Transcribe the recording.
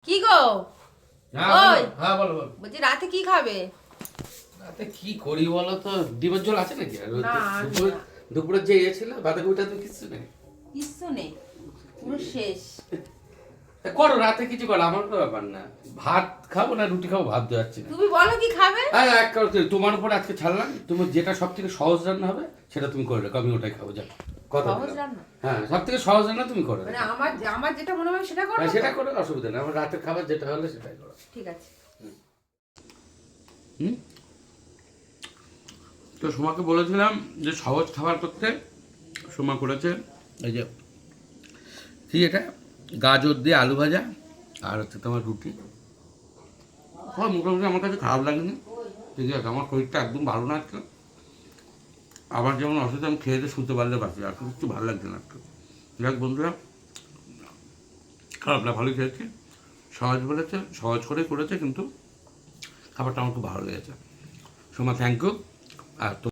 কি গো? ওই হ্যাঁ বলো বলো। বলছি রাতে কি খাবে? রাতে কি করি বলো তো, ডিমের ঝোল আছে নাকি? আর না, দুপুরে যে ইয়ে ছিল বাঁধাকপিটা তো কিছু নেই। কিচ্ছু নেই, পুরো শেষ। করো রাতে কিছু করো, আমার কোনো ব্যাপার না। ভাত খাবো না রুটি খাবো ভাব যাচ্ছে না। তুমি বলো কি খাবে? হ্যাঁ এক করতে তোমার উপর আজকে ছাড়লাম, তুমি যেটা সব থেকে সহজ রান্না হবে সেটা তুমি করে রাখো, আমি ওটাই খাবো। যা কথা সহজ দিলাম। রান্না হ্যাঁ সব থেকে সহজ রান্না তুমি করে মানে রাখো। আমার যেটা মনে হয় সেটা করো। হ্যাঁ সেটা করে অসুবিধা নেই, আমার রাতের খাবার যেটা হলে সেটাই করো। ঠিক আছে। হুম, তো সোমাকে বলেছিলাম যে সহজ খাবার করতে, সোমা করেছে এই যে কি এটা, গাজর দিয়ে আলু ভাজা আর হচ্ছে তোমার রুটি। হয় মোটামুটি আমার কাছে খারাপ লাগেনি, ঠিক আছে। আমার শরীরটা একদম ভালো না আজকে, আবার যেমন অসুবিধা, আমি খেয়ে দিয়ে শুনতে পারলে বাকি আর কিছু ভালো লাগছে না আজকে। যাক বন্ধুরা, খারাপ না, ভালোই খেয়েছি। সহজ বলেছে, সহজ করেই করেছে, কিন্তু খাবারটা আমার খুব ভালো লেগেছে। Soma thank you. আর